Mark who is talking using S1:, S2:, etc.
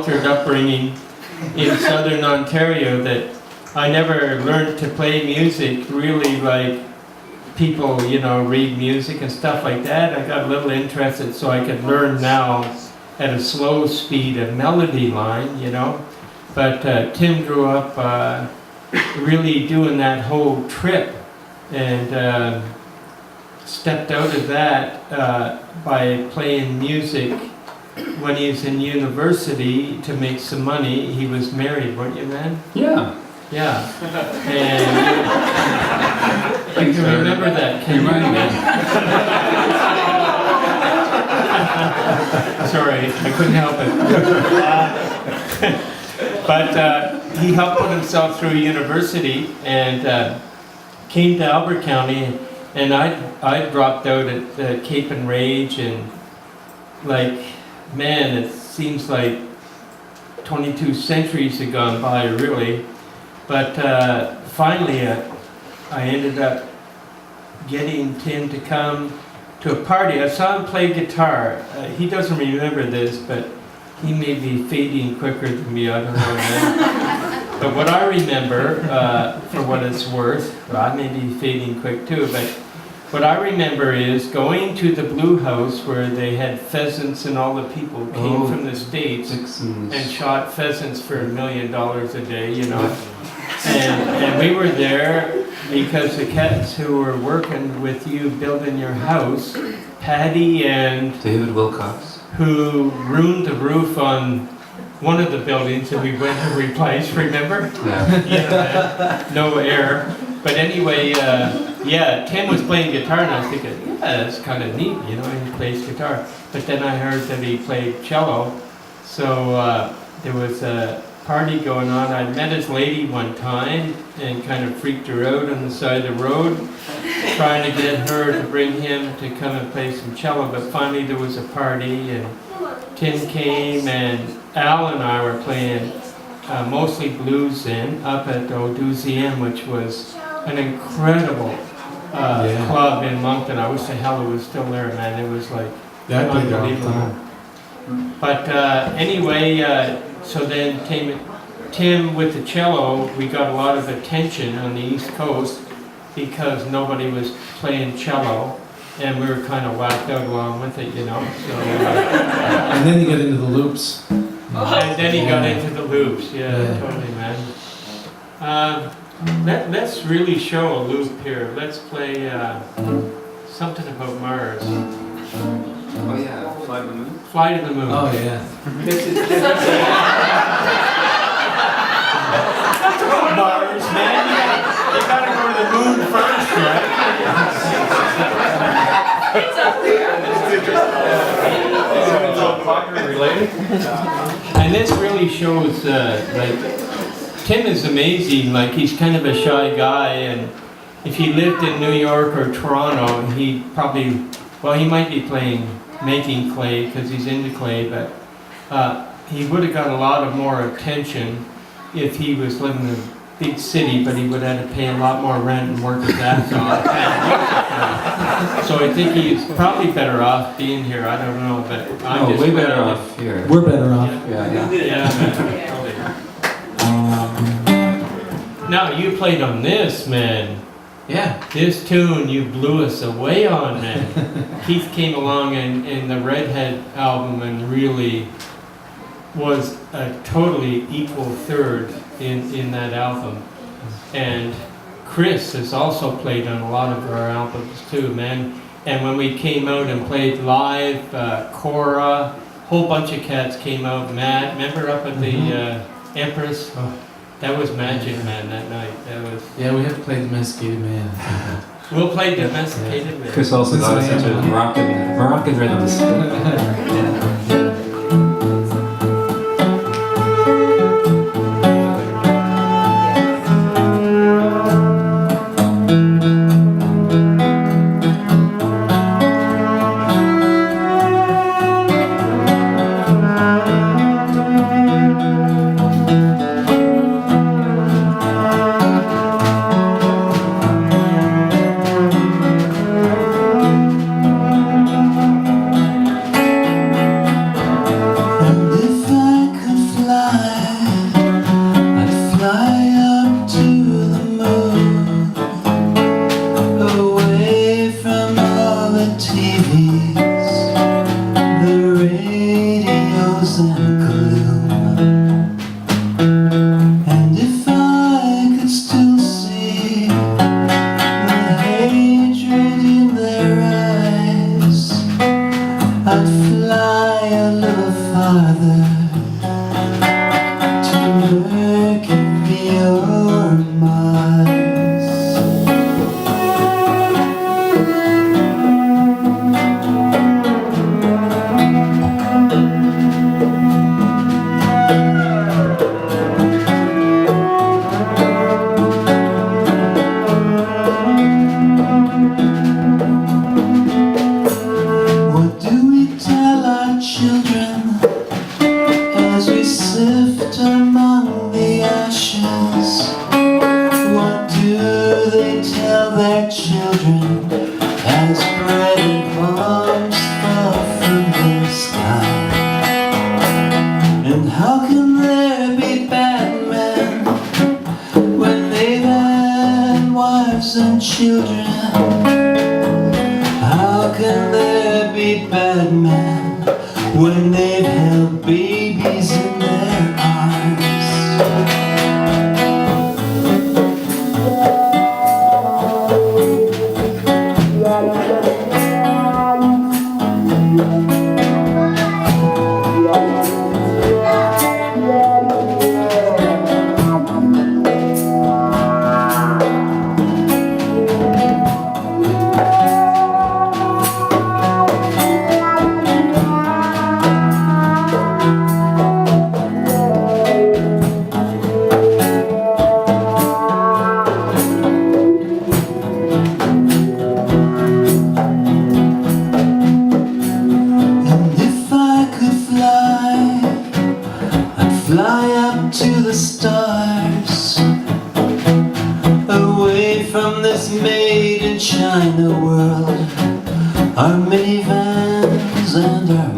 S1: upbringing in southern Ontario that I never learned to play music really like people, you know, read music and stuff like that. I got a little interested so I could learn now at a slow speed a melody line, you know. But Tim grew up really doing that whole trip and stepped out of that by playing music. When he was in university to make some money, he was married, weren't you, man?
S2: Yeah.
S1: Yeah. And I can remember that. Can you remember? Sorry, I couldn't help it. But he helped put himself through university and came to Albert County, and I dropped out at Cape and Rage, and like, man, it seems like 22 centuries have gone by, really. But finally, I ended up getting Tim to come to a party. I saw him play guitar. He doesn't remember this, but he may be fading quicker than me, I don't know, man. But what I remember, for what it's worth, well, I may be fading quick too, but what I remember is going to the Blue House where they had pheasants and all the people came from the States and shot pheasants for $1 million a day, you know. And we were there because the cats who were working with you building your house, Patty and
S2: David Wilcox,
S1: who ruined the roof on one of the buildings that we went to replace, remember?
S2: Yeah.
S1: Yeah, no air. But anyway, yeah, Tim was playing guitar, and I was thinking, yeah, that's kind of neat, you know, he plays guitar. But then I heard that he played cello, so there was a party going on. I met his lady one time and kind of freaked her out on the side of the road, trying to get her to bring him to come and play some cello. But finally there was a party, and Tim came, and Al and I were playing mostly blues then, up at the Oduzian, which was an incredible club in Moncton. I wish the hell it was still there, man. It was like unbelievable. But anyway, so then Tim with the cello, we got a lot of attention on the East Coast because nobody was playing cello, and we were kind of whacked out along with it, you know. So,
S3: and then you get into the loops.
S1: And then he got into the loops, yeah. Totally, man. Let's really show a loop here. Let's play something about Mars.
S2: Oh yeah, Fly to the Moon.
S1: Fly to the Moon.
S3: Oh yeah.
S1: That's about Mars, man. You gotta go to the moon first, right?
S4: It's up there.
S2: It's all clocker related.
S1: And this really shows, like, Tim is amazing. Like, he's kind of a shy guy, and if he lived in New York or Toronto, he probably, well, he might be making clay because he's into clay, but he would have got a lot of more attention if he was living in a big city, but he would have to pay a lot more rent and work his ass off. So I think he's probably better off being here. I don't know, but I'm just
S2: way better off here.
S3: We're better off.
S2: Yeah.
S1: Yeah, man. Now you played on this, man.
S3: Yeah.
S1: This tune you blew us away on, man. Keith came along in the Redhead album and really was a totally equal third in that album. And Chris has also played on a lot of our albums too, man. And when we came out and played live, Cora, whole bunch of cats came out. Matt, remember up at the Empress? Oh, that was magic, man, that night. That was.
S3: Yeah, we have to play Domesticated Man.
S1: We'll play Domesticated Man.
S2: Chris also got us into Moroccan rhythms. Yeah.
S4: sift among the ashes. What do they tell their children as bread and bombs fall from the sky? And how can there be bad men when they've had wives and children? How can there be bad men when they've held babies in their arms? Fly up to the stars, away from this made in China world, our minivans and our